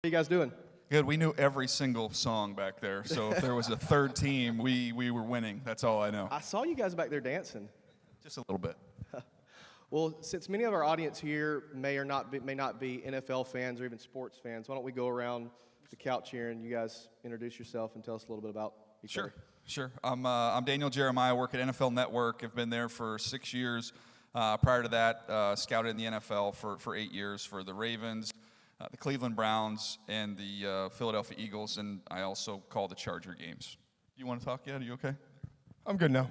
How you guys doing? Good. We knew every single song back there. So if there was a third team, we were winning. That's all I know. I saw you guys back there dancing. Just a little bit. Well, since many of our audience here may not be NFL fans or even sports fans, why don't we go around the couch here and you guys introduce yourself and tell us a little bit about each other. Sure. I'm Daniel Jeremiah. I work at NFL Network. I've been there for 6 years. Prior to that, scouted in the NFL for 8 years for the Ravens, the Cleveland Browns, and the Philadelphia Eagles, and I also call the Charger games. You want to talk yet? Are you okay? I'm good now.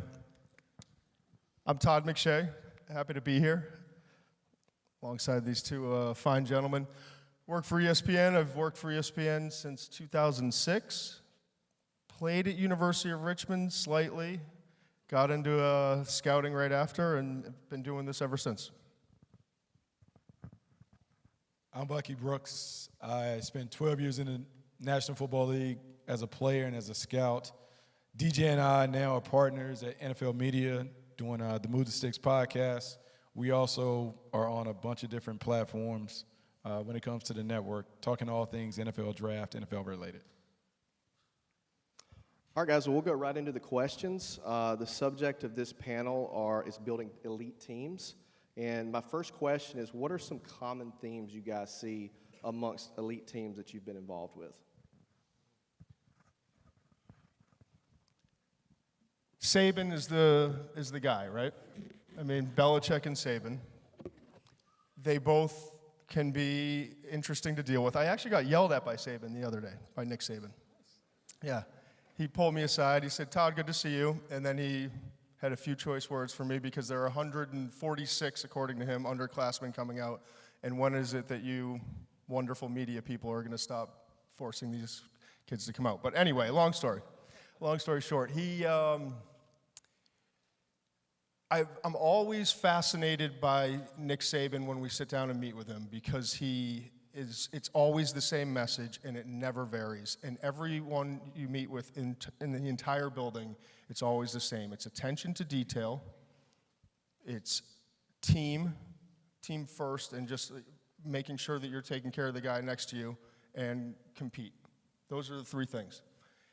I'm Todd McShay. Happy to be here alongside these two fine gentlemen. Work for ESPN. I've worked for ESPN since 2006. Played at University of Richmond slightly. Got into scouting right after and been doing this ever since. I'm Bucky Brooks. I spent 12 years in the National Football League as a player and as a scout. DJ and I now are partners at NFL Media doing the Move the Sticks podcast. We also are on a bunch of different platforms when it comes to the network, talking all things NFL draft, NFL related. All right, guys, well, we'll go right into the questions. The subject of this panel is building elite teams. And my first question is, what are some common themes you guys see amongst elite teams that you've been involved with? Saban is the guy, right? I mean, Belichick and Saban. They both can be interesting to deal with. I actually got yelled at by Saban the other day, by Nick Saban. Yeah. He pulled me aside. He said, "Todd, good to see you." And then he had a few choice words for me because there are 146, according to him, underclassmen coming out. And when is it that you wonderful media people are going to stop forcing these kids to come out? But anyway, long story short, I'm always fascinated by Nick Saban when we sit down and meet with him because it's always the same message and it never varies. And everyone you meet with in the entire building, it's always the same. It's attention to detail, it's team first, and just making sure that you're taking care of the guy next to you, and compete. Those are the three things.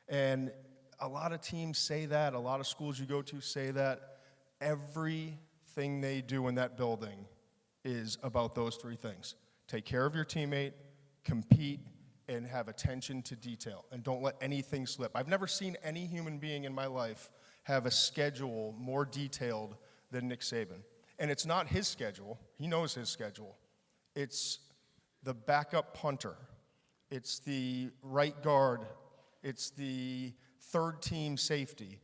And a lot of teams say that, a lot of schools you go to say that. Everything they do in that building is about those three things. Take care of your teammate, compete, and have attention to detail. And don't let anything slip. I've never seen any human being in my life have a schedule more detailed than Nick Saban. And it's not his schedule. He knows his schedule. It's the backup punter. It's the right guard. It's the third team safety.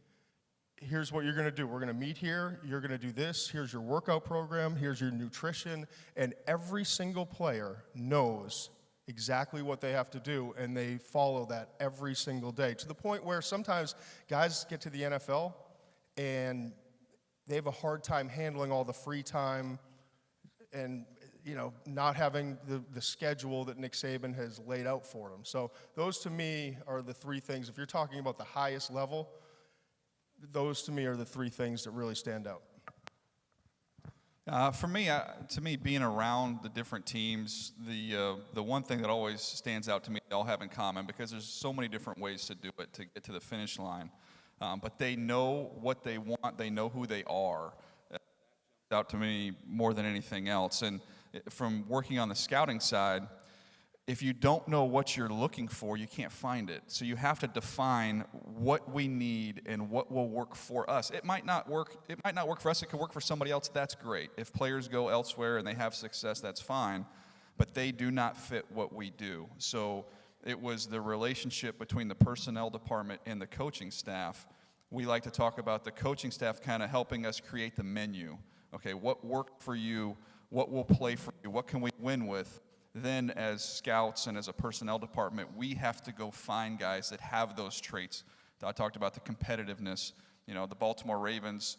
Here's what you're going to do. We're going to meet here. You're going to do this. Here's your workout program. Here's your nutrition. And every single player knows exactly what they have to do, and they follow that every single day, to the point where sometimes guys get to the NFL and they have a hard time handling all the free time and not having the schedule that Nick Saban has laid out for them. So those to me are the three things. If you're talking about the highest level, those to me are the three things that really stand out. For me, to me, being around the different teams, the one thing that always stands out to me, they all have in common, because there's so many different ways to do it to get to the finish line. But they know what they want. They know who they are. That jumps out to me more than anything else. And from working on the scouting side, if you don't know what you're looking for, you can't find it. So you have to define what we need and what will work for us. It might not work for us. It could work for somebody else. That's great. If players go elsewhere and they have success, that's fine. But they do not fit what we do. So it was the relationship between the personnel department and the coaching staff. We like to talk about the coaching staff kind of helping us create the menu. Okay, what worked for you? What will play for you? What can we win with? Then as scouts and as a personnel department, we have to go find guys that have those traits. I talked about the competitiveness. The Baltimore Ravens,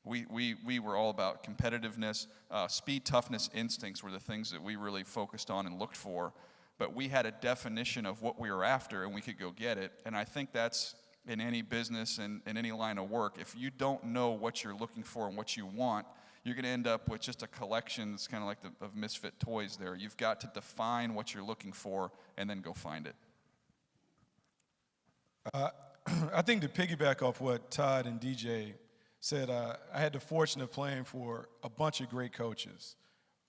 we were all about competitiveness. Speed, toughness, instincts were the things that we really focused on and looked for. But we had a definition of what we were after, and we could go get it. And I think that's in any business and in any line of work, if you don't know what you're looking for and what you want, you're going to end up with just a collection that's kind of like of misfit toys there. You've got to define what you're looking for and then go find it. I think to piggyback off what Todd and DJ said, I had the fortune of playing for a bunch of great coaches.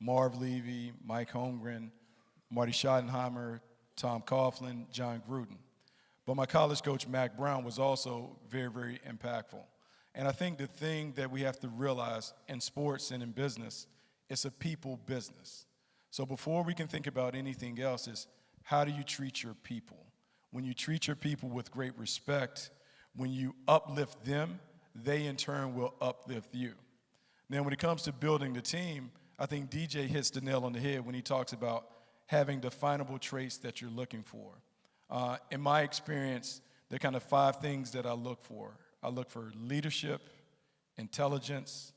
Marv Levy, Mike Holmgren, Marty Schottenheimer, Tom Coughlin, John Gruden. But my college coach, Mac Brown, was also very, very impactful. And I think the thing that we have to realize in sports and in business, it's a people business. So before we can think about anything else is how do you treat your people? When you treat your people with great respect, when you uplift them, they in turn will uplift you. Now, when it comes to building the team, I think DJ hits the nail on the head when he talks about having definable traits that you're looking for. In my experience, there are kind of 5 things that I look for. I look for leadership, intelligence,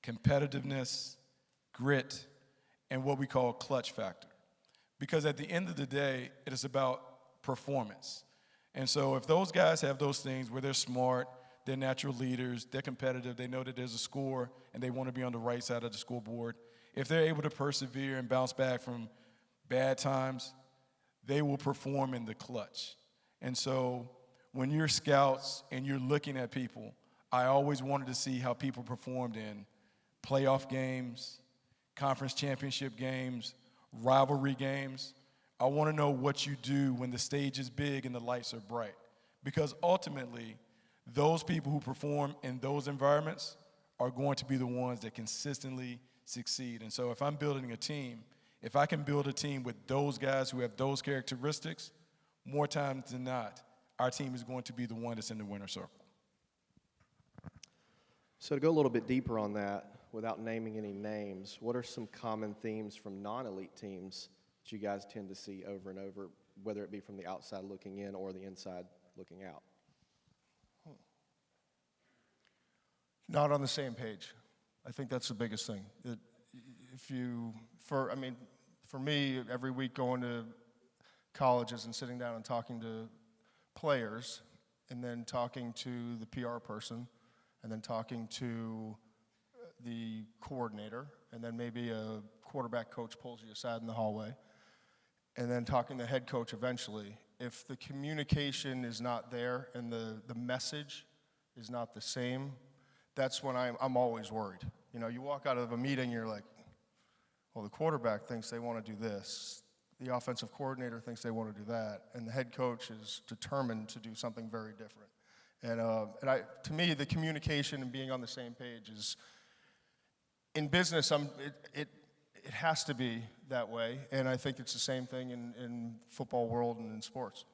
competitiveness, grit, and what we call clutch factor. Because at the end of the day, it is about performance. And so if those guys have those things where they're smart, they're natural leaders, they're competitive, they know that there's a score, and they want to be on the right side of the scoreboard, if they're able to persevere and bounce back from bad times, they will perform in the clutch. And so when you're scouts and you're looking at people, I always wanted to see how people performed in playoff games, conference championship games, rivalry games. I want to know what you do when the stage is big and the lights are bright. Because ultimately, those people who perform in those environments are going to be the ones that consistently succeed. And so if I'm building a team, if I can build a team with those guys who have those characteristics, more times than not, our team is going to be the one that's in the winner's circle. So to go a little bit deeper on that, without naming any names, what are some common themes from non-elite teams that you guys tend to see over and over, whether it be from the outside looking in or the inside looking out? Not on the same page. I think that's the biggest thing. For me, every week going to colleges and sitting down and talking to players, and then talking to the PR person, and then talking to the coordinator, and then maybe a quarterback coach pulls you aside in the hallway, and then talking to the head coach eventually. If the communication is not there and the message is not the same, that's when I'm always worried. You know, you walk out of a meeting, you're like, well, the quarterback thinks they want to do this. The offensive coordinator thinks they want to do that. And the head coach is determined to do something very different. And to me, the communication and being on the same page is, in business, it has to be that way. And I think it's the same thing in football world and in sports.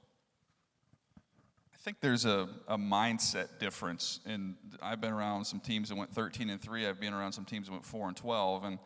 I think there's a mindset difference. I've been around some teams that went 13-3. I've been around some teams that went 4-12. And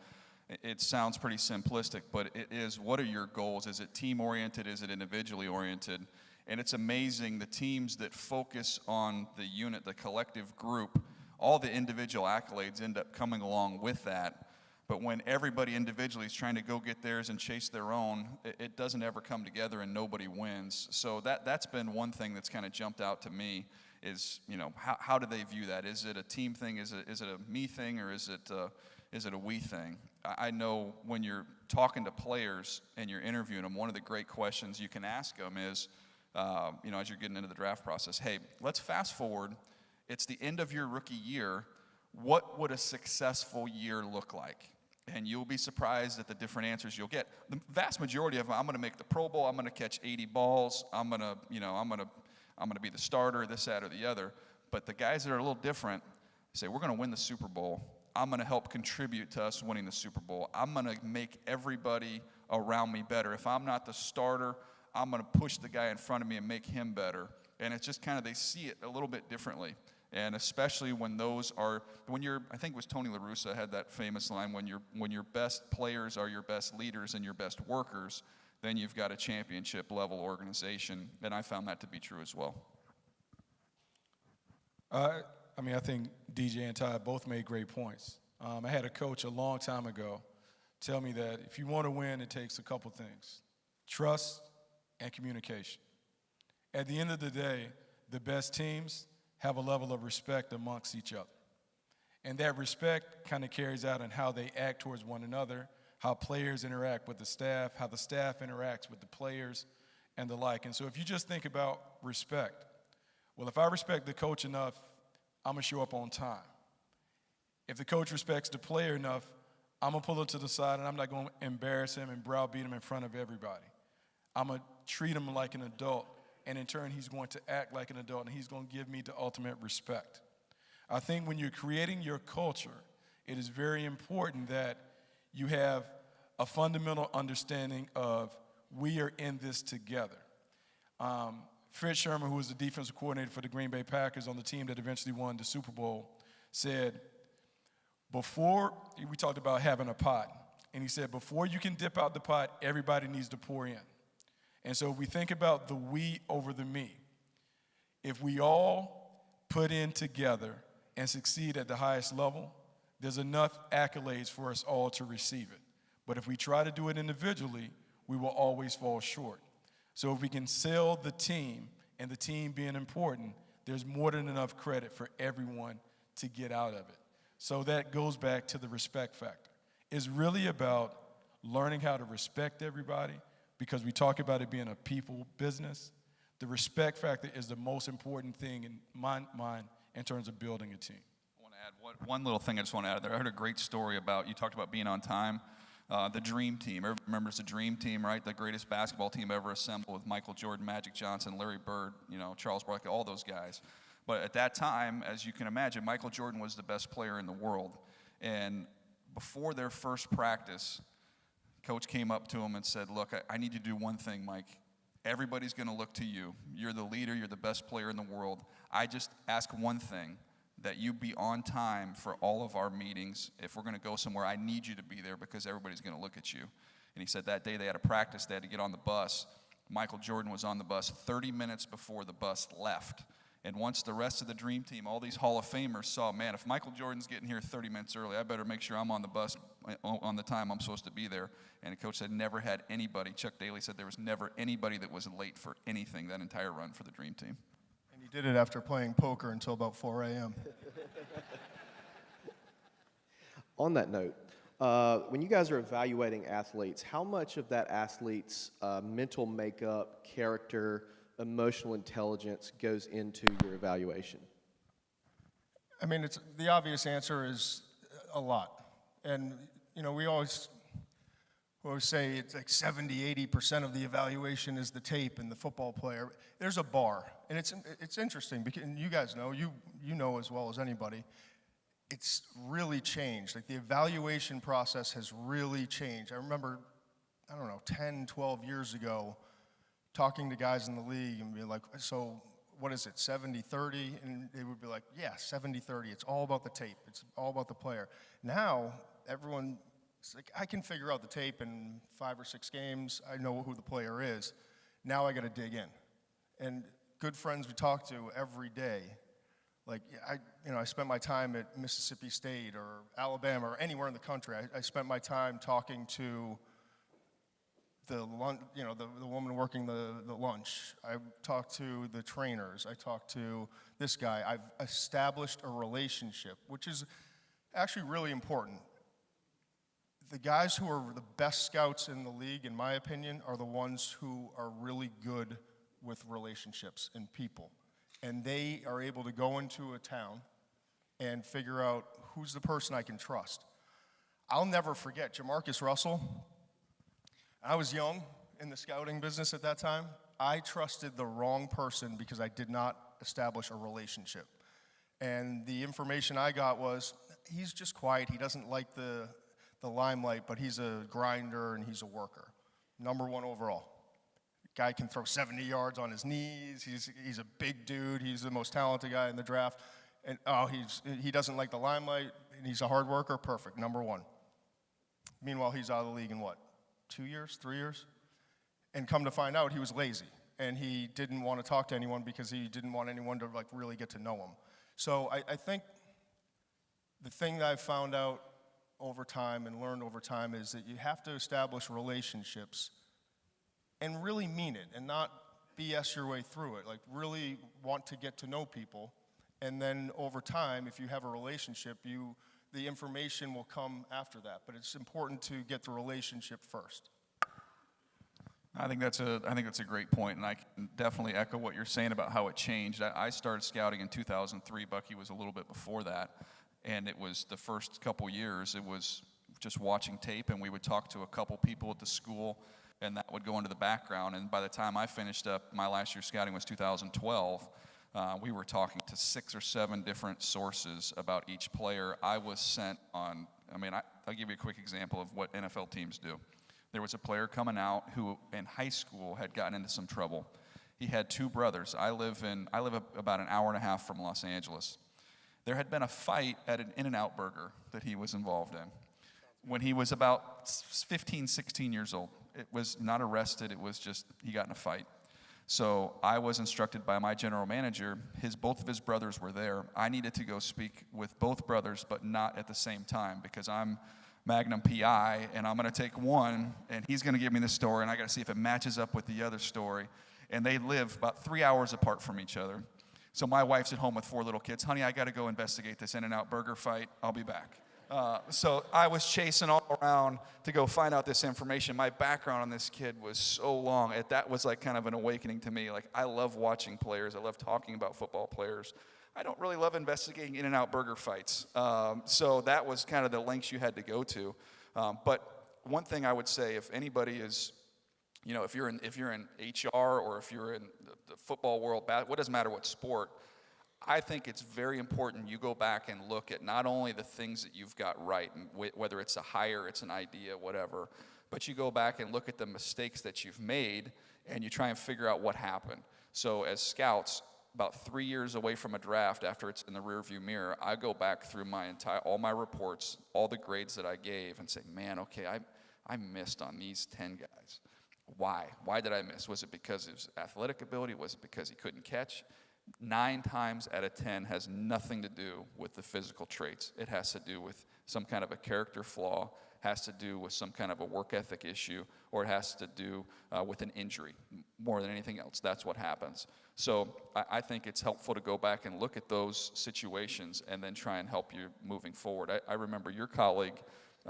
it sounds pretty simplistic, but it is, what are your goals? Is it team-oriented? Is it individually oriented? And it's amazing, the teams that focus on the unit, the collective group, all the individual accolades end up coming along with that. But when everybody individually is trying to go get theirs and chase their own, it doesn't ever come together and nobody wins. So that's been one thing that's kind of jumped out to me is, you know, how do they view that? Is it a team thing? Is it a me thing? Or is it a we thing? I know when you're talking to players and you're interviewing them, one of the great questions you can ask them is, you know, as you're getting into the draft process, hey, let's fast forward. It's the end of your rookie year. What would a successful year look like? And you'll be surprised at the different answers you'll get. The vast majority of them, I'm going to make the Pro Bowl. I'm going to catch 80 balls. I'm going to be the starter, this, that, or the other. But the guys that are a little different say, we're going to win the Super Bowl. I'm going to help contribute to us winning the Super Bowl. I'm going to make everybody around me better. If I'm not the starter, I'm going to push the guy in front of me and make him better. And it's just kind of, they see it a little bit differently. And especially when I think it was Tony La Russa had that famous line, when your best players are your best leaders and your best workers, then you've got a championship level organization. And I found that to be true as well. I think DJ and Todd both made great points. I had a coach a long time ago tell me that if you want to win, it takes a couple things: trust and communication. At the end of the day, the best teams have a level of respect amongst each other. And that respect kind of carries out in how they act towards one another, how players interact with the staff, how the staff interacts with the players, and the like. And so if you just think about respect, well, if I respect the coach enough, I'm going to show up on time. If the coach respects the player enough, I'm going to pull him to the side and I'm not going to embarrass him and browbeat him in front of everybody. I'm going to treat him like an adult, and in turn, he's going to act like an adult, and he's going to give me the ultimate respect. I think when you're creating your culture, it is very important that you have a fundamental understanding of we are in this together. Fritz Sherman, who was the defensive coordinator for the Green Bay Packers on the team that eventually won the Super Bowl, said, before, we talked about having a pot, and he said, before you can dip out the pot, everybody needs to pour in. And so we think about the we over the me. If we all put in together and succeed at the highest level, there's enough accolades for us all to receive it. But if we try to do it individually, we will always fall short. So if we can sell the team and the team being important, there's more than enough credit for everyone to get out of it. So that goes back to the respect factor. It's really about learning how to respect everybody, because we talk about it being a people business. The respect factor is the most important thing in my mind in terms of building a team. I want to add one little thing I just want to add there. I heard a great story about, you talked about being on time. The Dream Team. Everyone remembers the Dream Team, right? The greatest basketball team ever assembled with Michael Jordan, Magic Johnson, Larry Bird, Charles Barkley, all those guys. But at that time, as you can imagine, Michael Jordan was the best player in the world. And before their first practice, Coach came up to him and said, look, I need you to do one thing, Mike. Everybody's going to look to you. You're the leader. You're the best player in the world. I just ask one thing, that you be on time for all of our meetings. If we're going to go somewhere, I need you to be there because everybody's going to look at you. And he said that day they had a practice. They had to get on the bus. Michael Jordan was on the bus 30 minutes before the bus left. And once the rest of the Dream Team, all these Hall of Famers saw, man, if Michael Jordan's getting here 30 minutes early, I better make sure I'm on the bus on the time I'm supposed to be there. And the coach said never had anybody, Chuck Daly said there was never anybody that was late for anything that entire run for the Dream Team. And he did it after playing poker until about 4 a.m. On that note, when you guys are evaluating athletes, how much of that athlete's mental makeup, character, emotional intelligence goes into your evaluation? I mean, the obvious answer is a lot. And, we always say it's like 70-80% of the evaluation is the tape and the football player. There's a bar. And it's interesting, because and you guys know, you know as well as anybody, it's really changed. Like, the evaluation process has really changed. I remember, 10, 12 years ago, talking to guys in the league and being like, so what is it, 70-30? And they would be like, yeah, 70-30. It's all about the tape. It's all about the player. Now, everyone, it's like, I can figure out the tape in 5 or 6 games. I know who the player is. Now I got to dig in. And good friends we talk to every day, like, I spent my time at Mississippi State or Alabama or anywhere in the country. I spent my time talking to the woman working the lunch. I talked to the trainers. I talked to this guy. I've established a relationship, which is actually really important. The guys who are the best scouts in the league, in my opinion, are the ones who are really good with relationships and people. And they are able to go into a town and figure out who's the person I can trust. I'll never forget Jamarcus Russell. I was young in the scouting business at that time. I trusted the wrong person because I did not establish a relationship. And the information I got was, he's just quiet. He doesn't like the limelight, but he's a grinder and he's a worker. Number 1 overall. Guy can throw 70 yards on his knees. He's a big dude. He's the most talented guy in the draft. And he doesn't like the limelight, and he's a hard worker. Perfect. Number 1. Meanwhile, he's out of the league in what? 2 years, 3 years? And come to find out, he was lazy, and he didn't want to talk to anyone because he didn't want anyone to really get to know him. So I think the thing that I've found out over time and learned over time is that you have to establish relationships and really mean it, and not BS your way through it. Like, really want to get to know people. And then over time, if you have a relationship, the information will come after that. But it's important to get the relationship first. I think that's a great point, and I can definitely echo what you're saying about how it changed. I started scouting in 2003. Bucky was a little bit before that, and it was the first couple years. It was just watching tape, and we would talk to a couple people at the school, and that would go into the background. And by the time I finished up, my last year scouting was 2012. We were talking to 6 or 7 different sources about each player. I was sent on. I'll give you a quick example of what NFL teams do. There was a player coming out who in high school had gotten into some trouble. He had 2 brothers. I live about an hour and a half from Los Angeles. There had been a fight at an In-N-Out Burger that he was involved in when he was about 15, 16 years old. It was not arrested. It was just he got in a fight. So I was instructed by my general manager, both of his brothers were there. I needed to go speak with both brothers, but not at the same time, because I'm Magnum PI, and I'm going to take one, and he's going to give me the story, and I got to see if it matches up with the other story. And they live about 3 hours apart from each other. So my wife's at home with 4 little kids. Honey, I got to go investigate this In-N-Out Burger fight. I'll be back. So I was chasing all around to go find out this information. My background on this kid was so long. That was like kind of an awakening to me. Like, I love watching players. I love talking about football players. I don't really love investigating In-N-Out Burger fights. So that was kind of the lengths you had to go to. But one thing I would say, if anybody is, if you're in HR or if you're in the football world, what doesn't matter what sport, I think it's very important you go back and look at not only the things that you've got right, and whether it's a hire, it's an idea, whatever, but you go back and look at the mistakes that you've made and you try and figure out what happened. So as scouts, about 3 years away from a draft, after it's in the rearview mirror, I go back through all my reports, all the grades that I gave, and say, man, okay, I missed on these 10 guys. Why? Why did I miss? Was it because of his athletic ability? Was it because he couldn't catch? 9 times out of 10 has nothing to do with the physical traits. It has to do with some kind of a character flaw, has to do with some kind of a work ethic issue, or it has to do with an injury. More than anything else, that's what happens. So I think it's helpful to go back and look at those situations and then try and help you moving forward. I remember your colleague,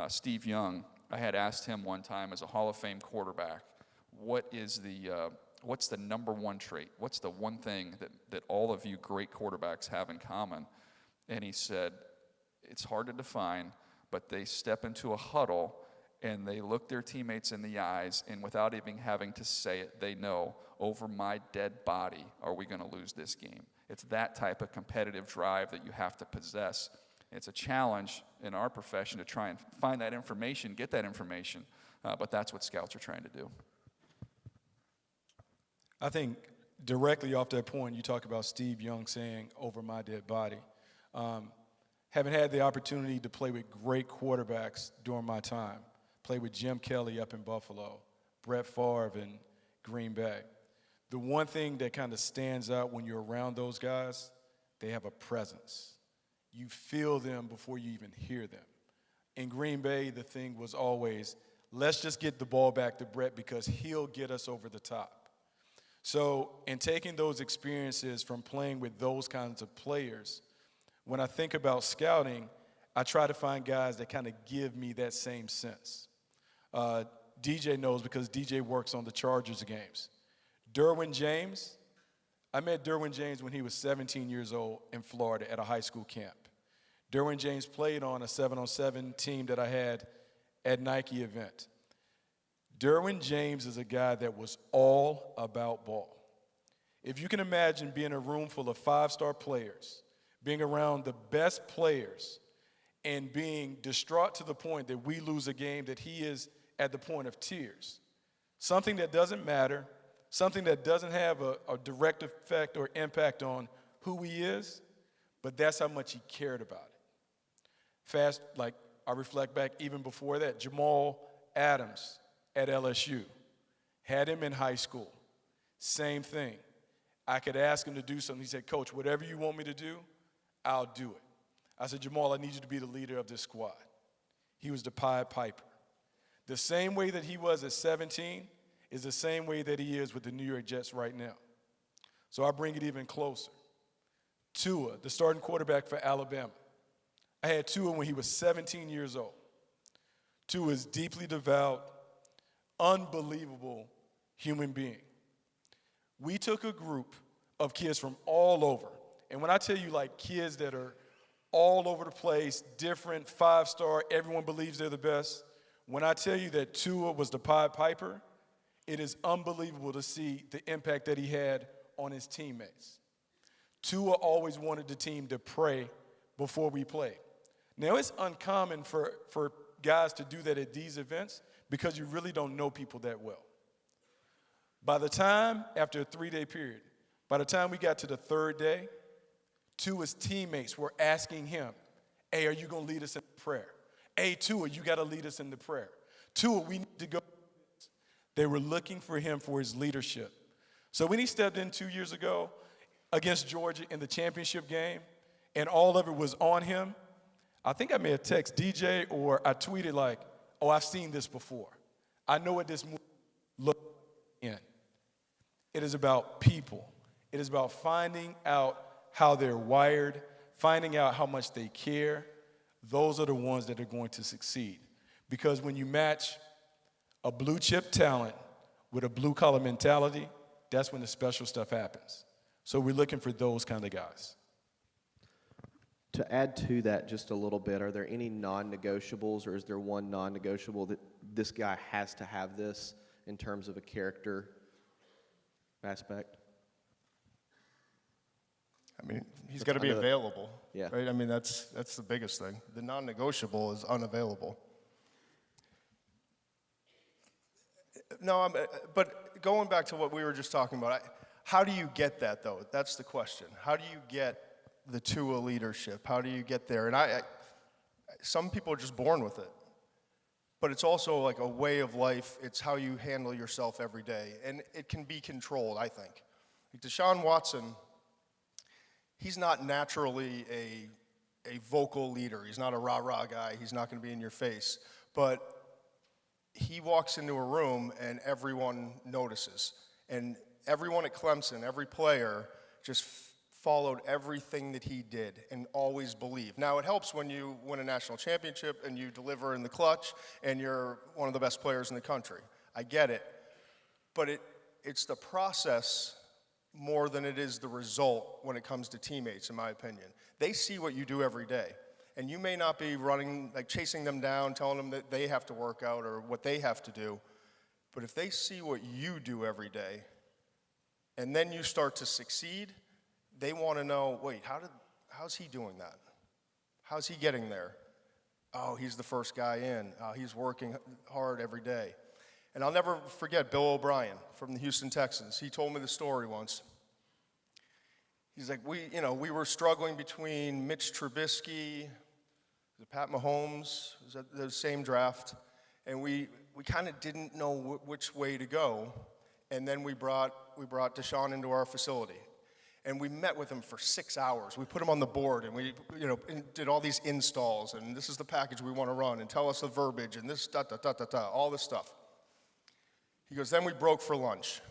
Steve Young, I had asked him one time as a Hall of Fame quarterback, what's the number one trait? What's the one thing that all of you great quarterbacks have in common? And he said, it's hard to define, but they step into a huddle and they look their teammates in the eyes, and without even having to say it, they know, over my dead body, are we going to lose this game? It's that type of competitive drive that you have to possess. It's a challenge in our profession to try and find that information, get that information, but that's what scouts are trying to do. I think directly off that point, you talk about Steve Young saying, over my dead body. Having had the opportunity to play with great quarterbacks during my time, played with Jim Kelly up in Buffalo, Brett Favre in Green Bay. The one thing that kind of stands out when you're around those guys, they have a presence. You feel them before you even hear them. In Green Bay, the thing was always, let's just get the ball back to Brett because he'll get us over the top. So in taking those experiences from playing with those kinds of players, when I think about scouting, I try to find guys that kind of give me that same sense. DJ knows because DJ works on the Chargers games. Derwin James, I met Derwin James when he was 17 years old in Florida at a high school camp. Derwin James played on a 7-on-7 team that I had at Nike event. Derwin James is a guy that was all about ball. If you can imagine being in a room full of 5-star players, being around the best players, and being distraught to the point that we lose a game that he is at the point of tears. Something that doesn't matter, something that doesn't have a direct effect or impact on who he is, but that's how much he cared about it. Like I reflect back even before that, Jamal Adams at LSU, had him in high school, same thing. I could ask him to do something. He said, Coach, whatever you want me to do, I'll do it. I said, Jamal, I need you to be the leader of this squad. He was the Pied Piper. The same way that he was at 17 is the same way that he is with the New York Jets right now. So I bring it even closer. Tua, the starting quarterback for Alabama. I had Tua when he was 17 years old. Tua is deeply devout, unbelievable human being. We took a group of kids from all over. And when I tell you, like, kids that are all over the place, different, 5-star, everyone believes they're the best. When I tell you that Tua was the Pied Piper, it is unbelievable to see the impact that he had on his teammates. Tua always wanted the team to pray before we played. Now, it's uncommon for guys to do that at these events because you really don't know people that well. By the time, after a 3-day period, by the time we got to the third day, Tua's teammates were asking him, hey, are you going to lead us in prayer? Hey, Tua, you got to lead us in the prayer. Tua, we need to go. They were looking for him for his leadership. So when he stepped in 2 years ago against Georgia in the championship game, and all of it was on him, I think I may have texted DJ or I tweeted like, oh, I've seen this before. I know what this movie looks like in. It is about people. It is about finding out how they're wired, finding out how much they care. Those are the ones that are going to succeed. Because when you match a blue chip talent with a blue collar mentality, that's when the special stuff happens. So we're looking for those kind of guys. To add to that just a little bit, are there any non-negotiables, or is there one non-negotiable that this guy has to have this in terms of a character aspect? I mean, he's got to be available, Yeah. right? I mean, that's the biggest thing. The non-negotiable is unavailable. No, but going back to what we were just talking about, how do you get that, though? That's the question. How do you get the Tua leadership? How do you get there? And some people are just born with it. But it's also like a way of life. It's how you handle yourself every day. And it can be controlled, I think. Like Deshaun Watson, he's not naturally a vocal leader. He's not a rah-rah guy. He's not going to be in your face. But he walks into a room and everyone notices. And everyone at Clemson, every player, just followed everything that he did and always believed. Now, it helps when you win a national championship and you deliver in the clutch and you're one of the best players in the country. I get it. But it's the process more than it is the result when it comes to teammates, in my opinion. They see what you do every day. And you may not be running, like chasing them down, telling them that they have to work out or what they have to do. But if they see what you do every day, and then you start to succeed, they want to know, wait, how's he doing that? How's he getting there? Oh, he's the first guy in. He's working hard every day. And I'll never forget Bill O'Brien from the Houston Texans. He told me the story once. He's like, we were struggling between Mitch Trubisky, Pat Mahomes, it was at the same draft, and we kind of didn't know which way to go. And then we brought Deshaun into our facility. And we met with him for 6 hours. We put him on the board, and we, did all these installs, and this is the package we want to run, and tell us the verbiage, and this, all this stuff. He goes, then we broke for lunch,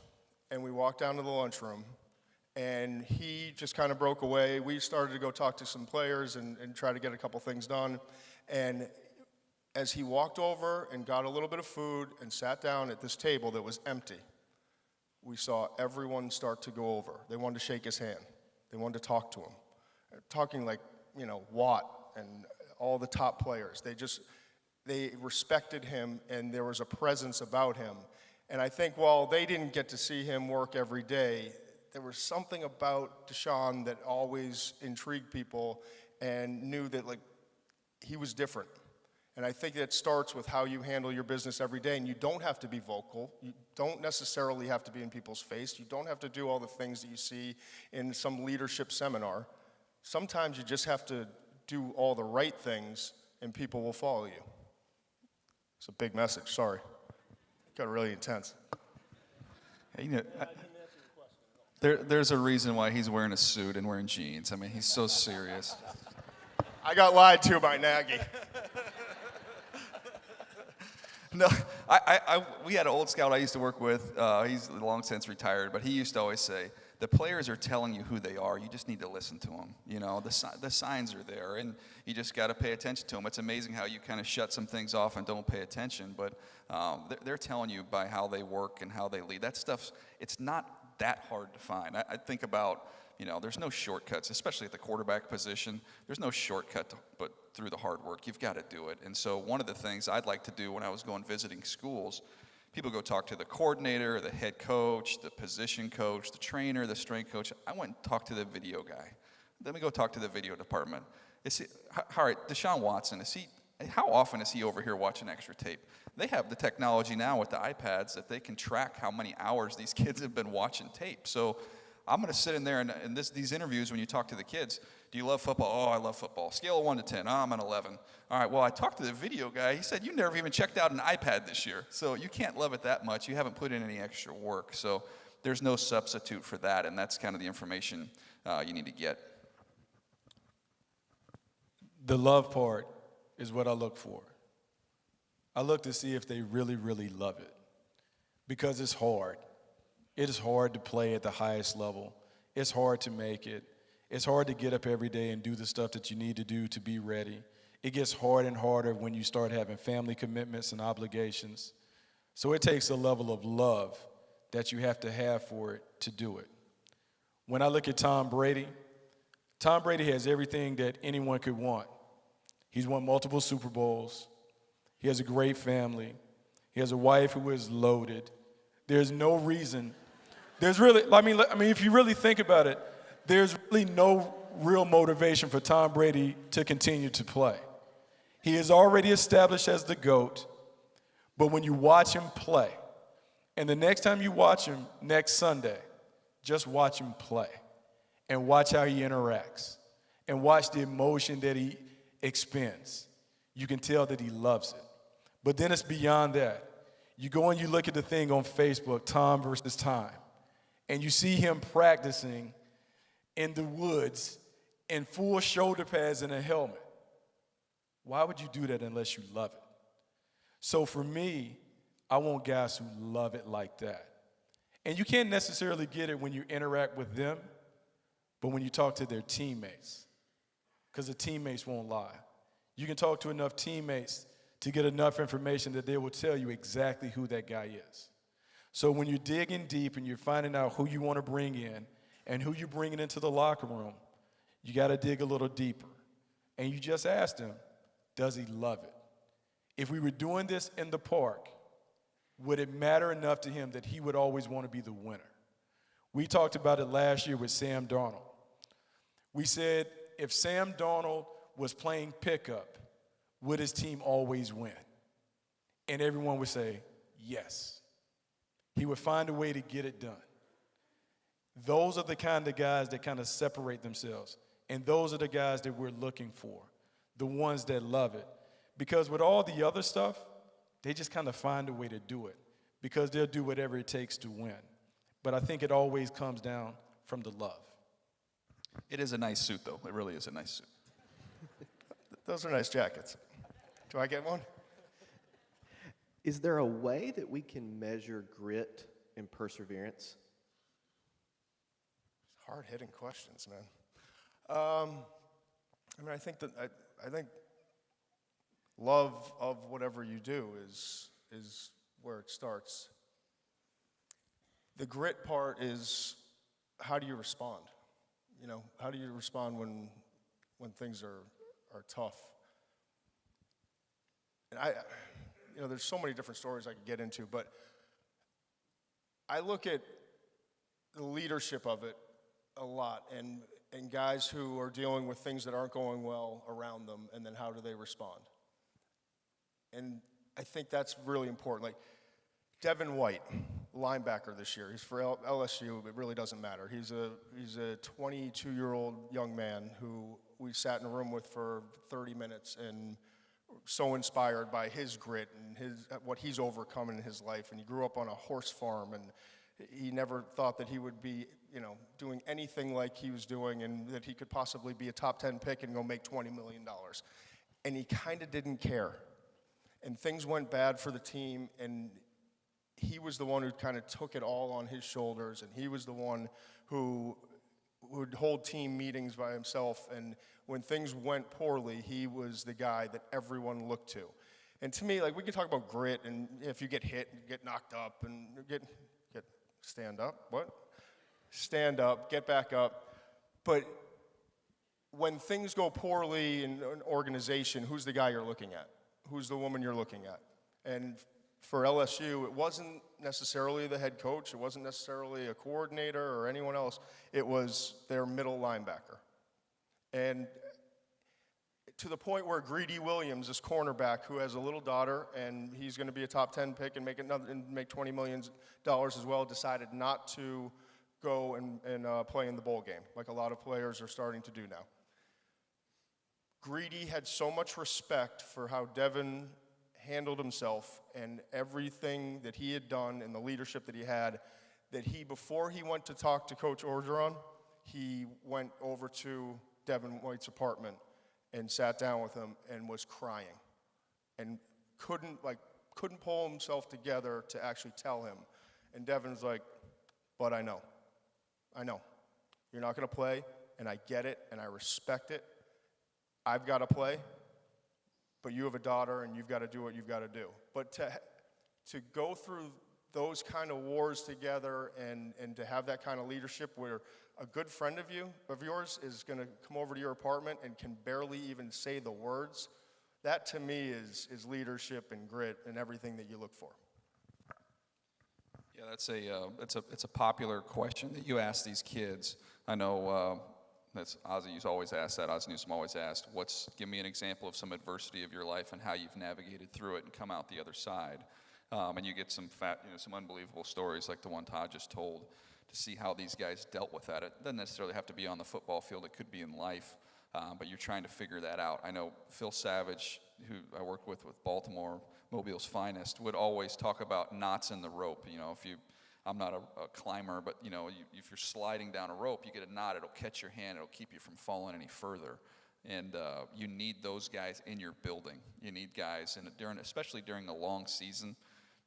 and we walked down to the lunchroom, and he just kind of broke away. We started to go talk to some players and try to get a couple things done. And as he walked over and got a little bit of food and sat down at this table that was empty, we saw everyone start to go over. They wanted to shake his hand. They wanted to talk to him. Talking like, Watt and all the top players. They respected him, and there was a presence about him. And I think while they didn't get to see him work every day, there was something about Deshaun that always intrigued people and knew that, he was different. And I think that starts with how you handle your business every day. And you don't have to be vocal. You don't necessarily have to be in people's face. You don't have to do all the things that you see in some leadership seminar. Sometimes you just have to do all the right things, and people will follow you. It's a big message, sorry. Got really intense. Hey, there's a reason why he's wearing a suit and wearing jeans. I mean, he's so serious. I got lied to by Nagy. No, We had an old scout I used to work with. He's long since retired, but he used to always say, the players are telling you who they are. You just need to listen to them. You know, the signs are there, and you just got to pay attention to them. It's amazing how you kind of shut some things off and don't pay attention, but they're telling you by how they work and how they lead. That stuff's, it's not that hard to find. I think about, you know, there's no shortcuts, especially at the quarterback position. There's no shortcut but through the hard work. You've got to do it. And so one of the things I'd like to do when I was going visiting schools, people go talk to the coordinator, the head coach, the position coach, the trainer, the strength coach. I went and talked to the video guy. Then we go talk to the video department. All right, Deshaun Watson, how often is he over here watching extra tape? They have the technology now with the iPads that they can track how many hours these kids have been watching tape. So I'm going to sit in there and these interviews when you talk to the kids. Do you love football? Oh, I love football. Scale of 1 to 10. Oh, I'm an 11. All right, well, I talked to the video guy. He said, you never even checked out an iPad this year. So you can't love it that much. You haven't put in any extra work. So there's no substitute for that, and that's kind of the information you need to get. The love part is what I look for. I look to see if they really, really love it, because it's hard. It is hard to play at the highest level. It's hard to make it. It's hard to get up every day and do the stuff that you need to do to be ready. It gets harder and harder when you start having family commitments and obligations. So it takes a level of love that you have to have for it to do it. When I look at Tom Brady has everything that anyone could want. He's won multiple Super Bowls. He has a great family. He has a wife who is loaded. There's no reason. There's really, I mean, if you really think about it, there's really no real motivation for Tom Brady to continue to play. He is already established as the GOAT, but when you watch him play, and the next time you watch him next Sunday, just watch him play and watch how he interacts and watch the emotion that he expends. You can tell that he loves it. But then it's beyond that. You go and you look at the thing on Facebook, Tom versus Time, and you see him practicing in the woods in full shoulder pads and a helmet. Why would you do that unless you love it? So for me, I want guys who love it like that. And you can't necessarily get it when you interact with them, but when you talk to their teammates, because the teammates won't lie. You can talk to enough teammates to get enough information that they will tell you exactly who that guy is. So when you're digging deep and you're finding out who you want to bring in and who you're bringing into the locker room, you got to dig a little deeper. And you just ask him, does he love it? If we were doing this in the park, would it matter enough to him that he would always want to be the winner? We talked about it last year with Sam Darnold. We said if Sam Darnold was playing pickup, would his team always win? And everyone would say, yes. He would find a way to get it done. Those are the kind of guys that kind of separate themselves. And those are the guys that we're looking for, the ones that love it. Because with all the other stuff, they just kind of find a way to do it because they'll do whatever it takes to win. But I think it always comes down from the love. It is a nice suit, though. It really is a nice suit. Those are nice jackets. Do I get one? Is there a way that we can measure grit and perseverance? Hard-hitting questions, man. I mean, I think love of whatever you do is where it starts. The grit part is how do you respond? You know, how do you respond when things are tough? And there's so many different stories I could get into, but I look at the leadership of it a lot, and guys who are dealing with things that aren't going well around them, and then how do they respond? And I think that's really important. Like Devin White, linebacker this year. He's for LSU. It really doesn't matter. He's a 22-year-old young man who we sat in a room with for 30 minutes and so inspired by his grit and what he's overcome in his life. And he grew up on a horse farm, and he never thought that he would be, doing anything like he was doing, and that he could possibly be a top 10 pick and go make $20 million. And he kind of didn't care. and things went bad for the team, and he was the one who kind of took it all on his shoulders, and he was the one who would hold team meetings by himself, and when things went poorly, he was the guy that everyone looked to. And to me, like, we can talk about grit, and if you get hit, get knocked up, and stand up, get back up. But when things go poorly in an organization, who's the guy you're looking at? Who's the woman you're looking at? And for LSU, it wasn't necessarily the head coach. It wasn't necessarily a coordinator or anyone else. It was their middle linebacker. And to the point where Greedy Williams, this cornerback who has a little daughter, and he's going to be a top 10 pick and make $20 million as well, decided not to go and play in the bowl game, like a lot of players are starting to do now. Greedy had so much respect for how Devin handled himself and everything that he had done and the leadership that he had, that before he went to talk to Coach Orgeron, he went over to Devin White's apartment and sat down with him and was crying and couldn't pull himself together to actually tell him. And Devin's like, but I know. You're not going to play, and I get it, and I respect it. I've got to play, but you have a daughter, and you've got to do what you've got to do. But to go through those kind of wars together and to have that kind of leadership where a good friend of yours is going to come over to your apartment and can barely even say the words, that to me is leadership and grit and everything that you look for. Yeah, it's a popular question that you ask these kids. I know that's Ozzy's always asked that. Ozzy Newsome always asked, give me an example of some adversity of your life and how you've navigated through it and come out the other side. And you get some unbelievable stories like the one Todd just told, to see how these guys dealt with that. It doesn't necessarily have to be on the football field. It could be in life, but you're trying to figure that out. I know Phil Savage, who I worked with Baltimore, Mobile's finest, would always talk about knots in the rope. I'm not a climber, but if you're sliding down a rope, you get a knot, it'll catch your hand, it'll keep you from falling any further. And you need those guys in your building. You need guys, especially during a long season.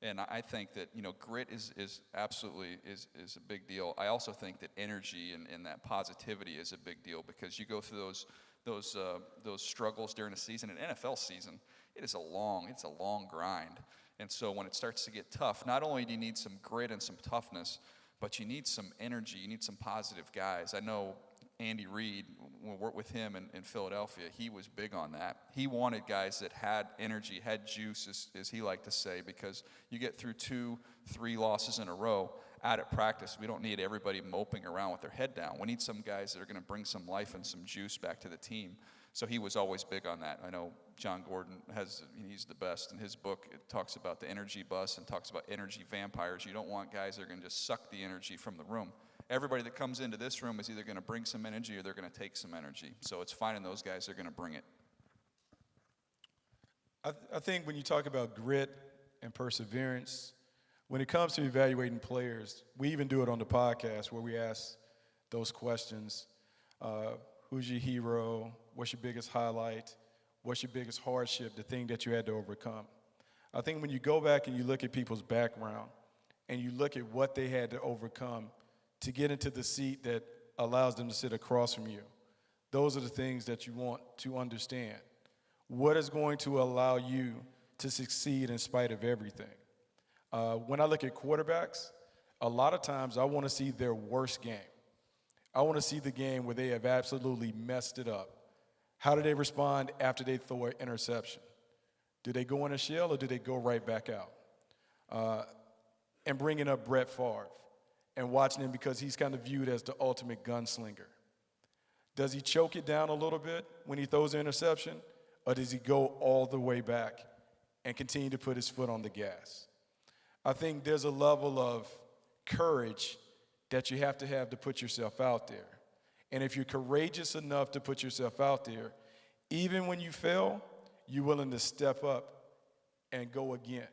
And I think that grit is absolutely a big deal. I also think that energy and that positivity is a big deal, because you go through those struggles during a season. An NFL season, it's a long grind. And so when it starts to get tough, not only do you need some grit and some toughness, but you need some energy. You need some positive guys. I know Andy Reid, when we worked with him in Philadelphia, he was big on that. He wanted guys that had energy, had juice, as he liked to say, because you get through 2-3 losses in a row out at practice. We don't need everybody moping around with their head down. We need some guys that are going to bring some life and some juice back to the team. So he was always big on that. I know John Gordon he's the best. In his book, it talks about the energy bus and talks about energy vampires. You don't want guys that are going to just suck the energy from the room. Everybody that comes into this room is either going to bring some energy or they're going to take some energy. So it's finding those guys that are going to bring it. I think when you talk about grit and perseverance, when it comes to evaluating players, we even do it on the podcast where we ask those questions. Who's your hero? What's your biggest highlight? What's your biggest hardship, the thing that you had to overcome? I think when you go back and you look at people's background and you look at what they had to overcome to get into the seat that allows them to sit across from you, those are the things that you want to understand. What is going to allow you to succeed in spite of everything? When I look at quarterbacks, a lot of times I want to see their worst game. I want to see the game where they have absolutely messed it up. How do they respond after they throw an interception? Do they go in a shell or do they go right back out? And bringing up Brett Favre and watching him because he's kind of viewed as the ultimate gunslinger. Does he choke it down a little bit when he throws an interception, or does he go all the way back and continue to put his foot on the gas? I think there's a level of courage that you have to put yourself out there. And if you're courageous enough to put yourself out there, even when you fail, you're willing to step up and go again.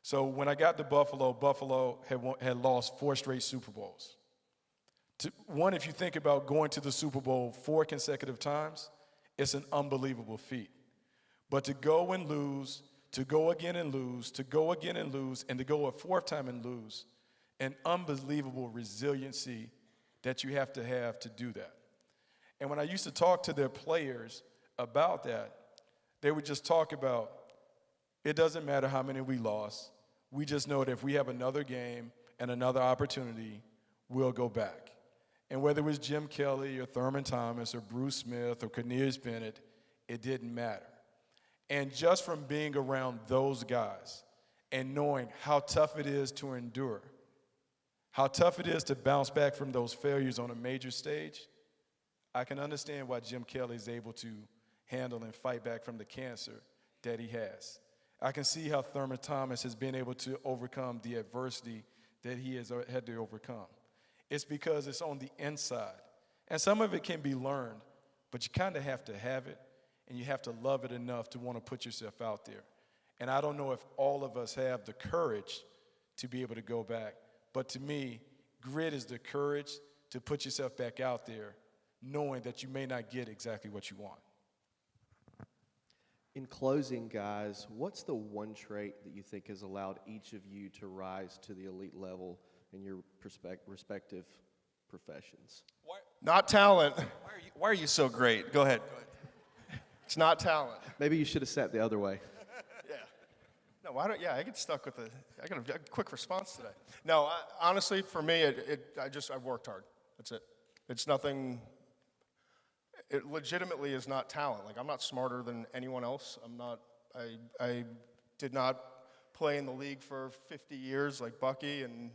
So when I got to Buffalo had lost 4 straight Super Bowls. One, if you think about going to the Super Bowl 4 consecutive times, it's an unbelievable feat. But to go and lose to go again and lose, to go again and lose, and to go a fourth time and lose. An unbelievable resiliency that you have to do that. And when I used to talk to their players about that, they would just talk about, it doesn't matter how many we lost. We just know that if we have another game and another opportunity, we'll go back. And whether it was Jim Kelly or Thurman Thomas or Bruce Smith or Cornelius Bennett, it didn't matter. And just from being around those guys and knowing how tough it is to endure, how tough it is to bounce back from those failures on a major stage, I can understand why Jim Kelly is able to handle and fight back from the cancer that he has. I can see how Thurman Thomas has been able to overcome the adversity that he has had to overcome. It's because it's on the inside. And some of it can be learned, but you kind of have to have it, and you have to love it enough to want to put yourself out there. And I don't know if all of us have the courage to be able to go back, but to me, grit is the courage to put yourself back out there, knowing that you may not get exactly what you want. In closing, guys, what's the one trait that you think has allowed each of you to rise to the elite level in your respective professions? Not talent. Why are you so great? Go ahead. It's not talent. Maybe you should have sat the other way. Yeah. No, why don't? Yeah, I get stuck with I got a quick response today. No, honestly, for me, I worked hard. That's it. It's nothing. It legitimately is not talent. Like, I'm not smarter than anyone else. I did not play in the league for 50 years like Bucky and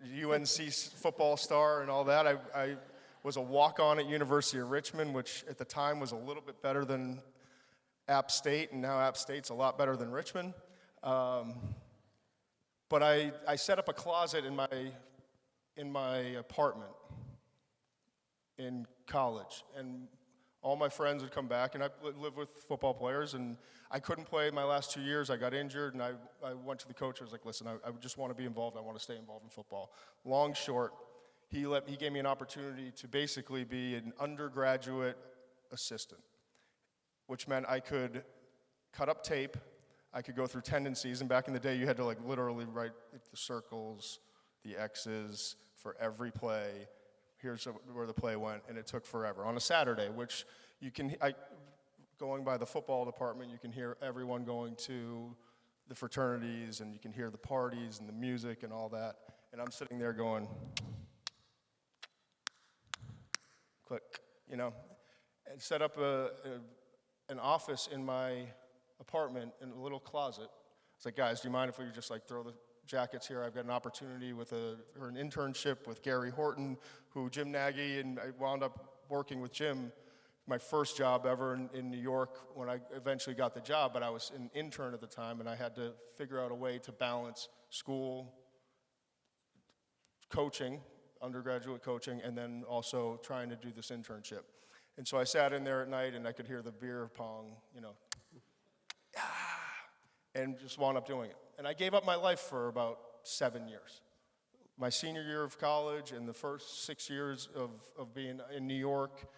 UNC football star and all that. I was a walk-on at University of Richmond, which at the time was a little bit better than App State, and now App State's a lot better than Richmond. But I set up a closet in my apartment in college, and all my friends would come back, and I lived with football players, and I couldn't play my last 2 years. I got injured, and I went to the coach. I was like, listen, I just want to be involved. I want to stay involved in football. Long, short, he gave me an opportunity to basically be an undergraduate assistant, which meant I could cut up tape. I could go through tendencies, and back in the day, you had to literally write the circles, the X's for every play. Here's where the play went, and it took forever. On a Saturday, which going by the football department, you can hear everyone going to the fraternities, and you can hear the parties and the music and all that. And I'm sitting there going, click, and set up an office in my apartment in a little closet. It's like, guys, do you mind if we just throw the jackets here? I've got an opportunity or an internship with Gary Horton, who Jim Nagy, and I wound up working with Jim, my first job ever in New York when I eventually got the job, but I was an intern at the time, and I had to figure out a way to balance school, coaching, undergraduate coaching, and then also trying to do this internship. And so I sat in there at night, and I could hear the beer pong, and just wound up doing it. And I gave up my life for about 7 years. My senior year of college and the first 6 years of being in New York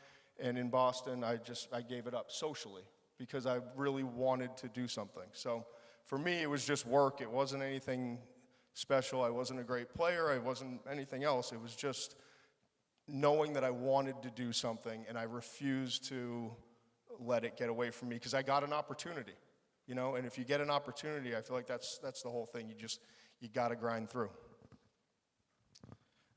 and in Boston, I gave it up socially because I really wanted to do something. So for me, it was just work. It wasn't anything special. I wasn't a great player. I wasn't anything else. It was just knowing that I wanted to do something, and I refused to let it get away from me because I got an opportunity. And if you get an opportunity, I feel like that's the whole thing. You got to grind through.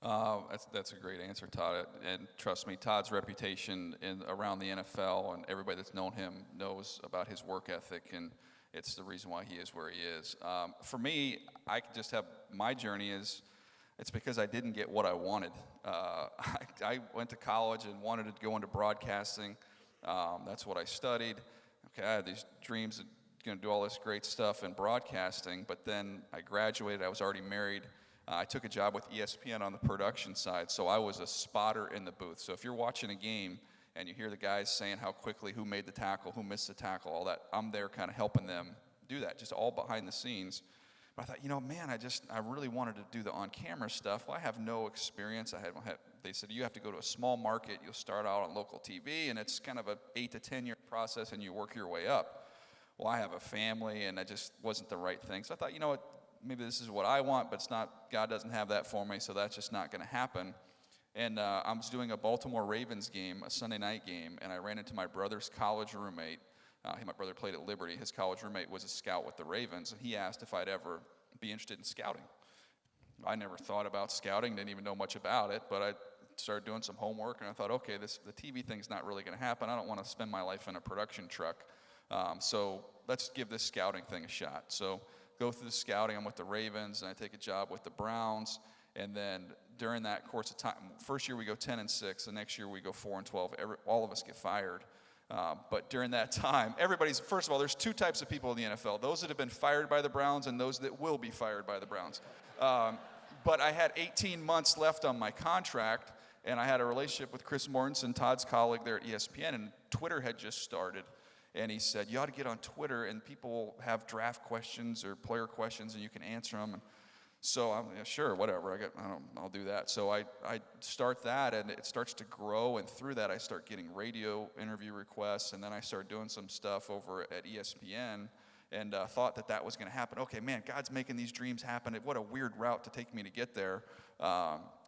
That's a great answer, Todd. And trust me, Todd's reputation around the NFL and everybody that's known him knows about his work ethic, and it's the reason why he is where he is. For me, I could just have my journey it's because I didn't get what I wanted. I went to college and wanted to go into broadcasting. That's what I studied. Okay, I had these dreams of going to do all this great stuff in broadcasting, but then I graduated. I was already married. I took a job with ESPN on the production side, so I was a spotter in the booth. So if you're watching a game and you hear the guys saying how quickly, who made the tackle, who missed the tackle, all that, I'm there kind of helping them do that, just all behind the scenes. But I thought, man, I really wanted to do the on-camera stuff. Well, I have no experience. They said, you have to go to a small market. You'll start out on local TV, and it's kind of a 8 to 10 year process, and you work your way up. well, I have a family, and that just wasn't the right thing. So I thought, you know what, maybe this is what I want, but it's not, God doesn't have that for me, so that's just not going to happen. And I was doing a Baltimore Ravens game, a Sunday night game, and I ran into my brother's college roommate. My brother played at Liberty. His college roommate was a scout with the Ravens, and he asked if I'd ever be interested in scouting. I never thought about scouting, didn't even know much about it, but I started doing some homework, and I thought, okay, the TV thing's not really going to happen. I don't want to spend my life in a production truck, so let's give this scouting thing a shot. So go through the scouting. I'm with the Ravens, and I take a job with the Browns, and then during that course of time, first year we go 10-6, the next year we go 4-12. All of us get fired. But during that time, first of all, there's two types of people in the NFL, those that have been fired by the Browns and those that will be fired by the Browns. But I had 18 months left on my contract, and I had a relationship with Chris Mortensen, Todd's colleague there at ESPN, and Twitter had just started. And he said, you ought to get on Twitter, and people have draft questions or player questions, and you can answer them. And so I'm sure, whatever, I'll do that. So I start that, and it starts to grow, and through that I start getting radio interview requests, and then I start doing some stuff over at ESPN, and thought that was going to happen. Okay, man, God's making these dreams happen. What a weird route to take me to get there.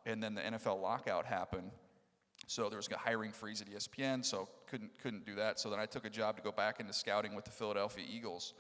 And then the NFL lockout happened. So there was a hiring freeze at ESPN, so couldn't do that. So then I took a job to go back into scouting with the Philadelphia Eagles.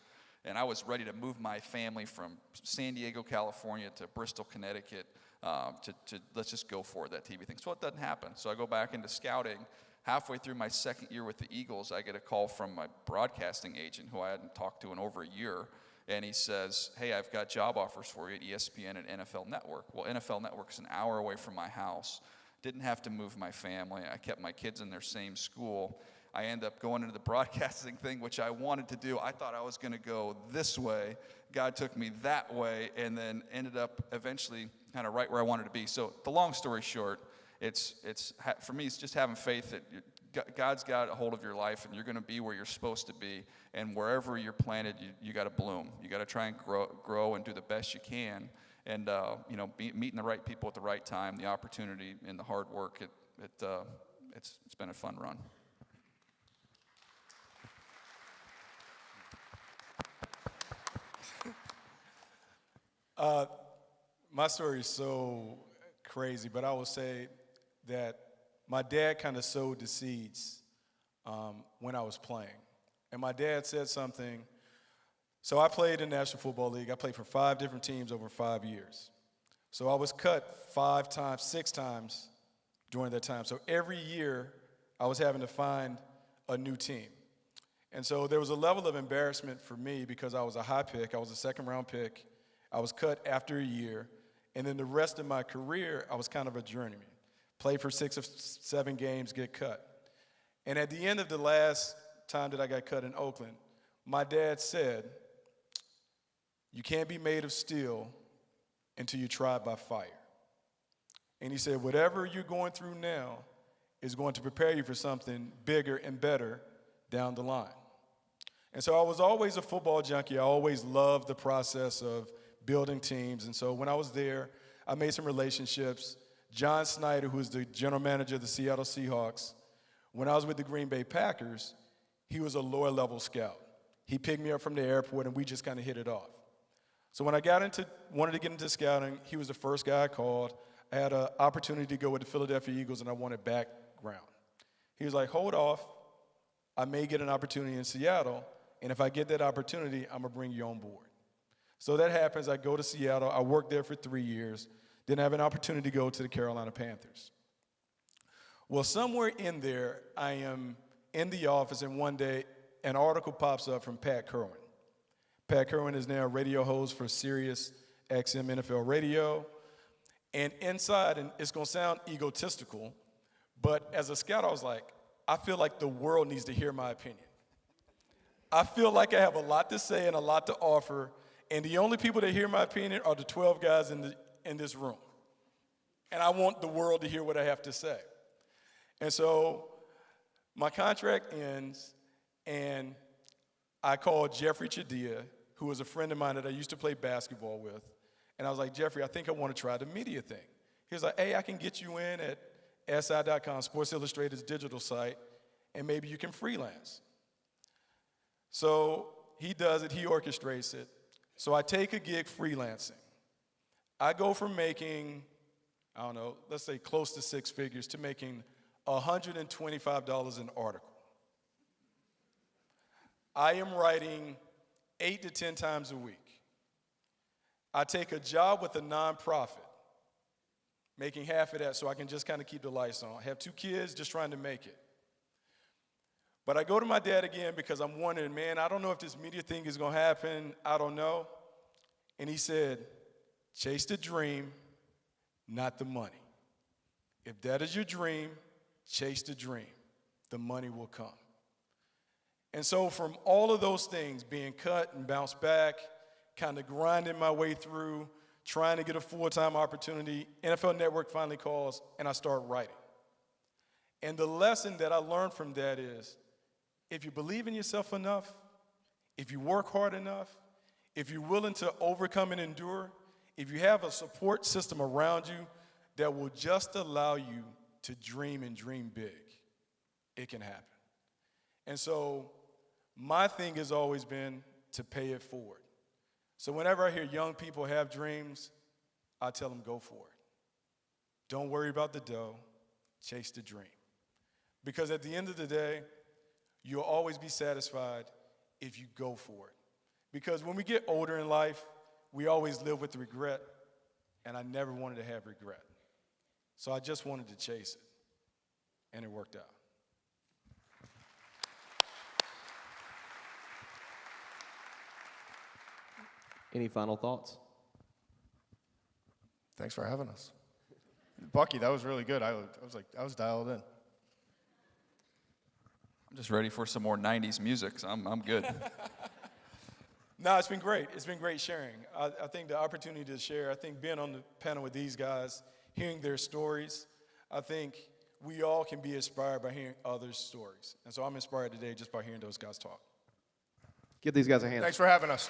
And I was ready to move my family from San Diego, California to Bristol, Connecticut, to let's just go for that TV thing. So it doesn't happen. So I go back into scouting. Halfway through my second year with the Eagles, I get a call from my broadcasting agent, who I hadn't talked to in over a year. And he says, hey, I've got job offers for you at ESPN and NFL Network. Well, NFL Network's an hour away from my house. Didn't have to move my family. I kept my kids in their same school. I end up going into the broadcasting thing, which I wanted to do. I thought I was going to go this way. God took me that way, and then ended up eventually kind of right where I wanted to be. So the long story short, for me, it's just having faith that God's got a hold of your life, and you're going to be where you're supposed to be. And wherever you're planted, you got to bloom. You got to try and grow and do the best you can. And meeting the right people at the right time, the opportunity and the hard work. It's been a fun run. My story is so crazy, but I will say that my dad kind of sowed the seeds when I was playing. And my dad said something. So I played in the National Football League. I played for 5 different teams over 5 years. So I was cut 6 times during that time. So every year I was having to find a new team. And so there was a level of embarrassment for me because I was a high pick. I was a second-round pick. I was cut after a year, and then the rest of my career, I was kind of a journeyman. Play for 6 or 7 games, get cut. And at the end of the last time that I got cut in Oakland, my dad said, you can't be made of steel until you're tried by fire. And he said, whatever you're going through now is going to prepare you for something bigger and better down the line. And so I was always a football junkie. I always loved the process of building teams. And so when I was there, I made some relationships. John Snyder, who was the general manager of the Seattle Seahawks, when I was with the Green Bay Packers, he was a lower-level scout. He picked me up from the airport, and we just kind of hit it off. So when I wanted to get into scouting, he was the first guy I called. I had an opportunity to go with the Philadelphia Eagles, and I wanted background. He was like, hold off. I may get an opportunity in Seattle, and if I get that opportunity, I'm going to bring you on board. So that happens. I go to Seattle. I worked there for 3 years. Then I have an opportunity to go to the Carolina Panthers. Well, somewhere in there, I am in the office, and one day an article pops up from Pat Kerwin. Pat Kerwin is now a radio host for Sirius XM NFL Radio. And inside, and it's going to sound egotistical, but as a scout, I was like, I feel like the world needs to hear my opinion. I feel like I have a lot to say and a lot to offer, and the only people that hear my opinion are the 12 guys in this room. And I want the world to hear what I have to say. And so my contract ends, and I called Jeffrey Chadia, who was a friend of mine that I used to play basketball with. And I was like, Jeffrey, I think I want to try the media thing. He was like, hey, I can get you in at SI.com, Sports Illustrated's digital site, and maybe you can freelance. So he does it, he orchestrates it. So I take a gig freelancing. I go from making, I don't know, let's say close to six figures to making $125 an article. I am writing 8 to 10 times a week. I take a job with a nonprofit, making half of that so I can just kind of keep the lights on. I have 2 kids, just trying to make it. But I go to my dad again because I'm wondering, man, I don't know if this media thing is going to happen. I don't know. And he said, chase the dream, not the money. If that is your dream, chase the dream. The money will come. And so from all of those things, being cut and bounced back, kind of grinding my way through, trying to get a full-time opportunity, NFL Network finally calls, and I start writing. And the lesson that I learned from that is, if you believe in yourself enough, if you work hard enough, if you're willing to overcome and endure, if you have a support system around you that will just allow you to dream and dream big, it can happen. And so my thing has always been to pay it forward. So whenever I hear young people have dreams, I tell them, go for it. Don't worry about the dough, chase the dream. Because at the end of the day, you'll always be satisfied if you go for it. Because when we get older in life, we always live with regret, and I never wanted to have regret. So I just wanted to chase it, and it worked out. Any final thoughts? Thanks for having us. Bucky, that was really good. I was dialed in. I'm just ready for some more 90s music, so I'm good. No, it's been great. It's been great sharing. I think the opportunity to share, I think being on the panel with these guys, hearing their stories, I think we all can be inspired by hearing others' stories. And so I'm inspired today just by hearing those guys talk. Give these guys a hand. Thanks for having us.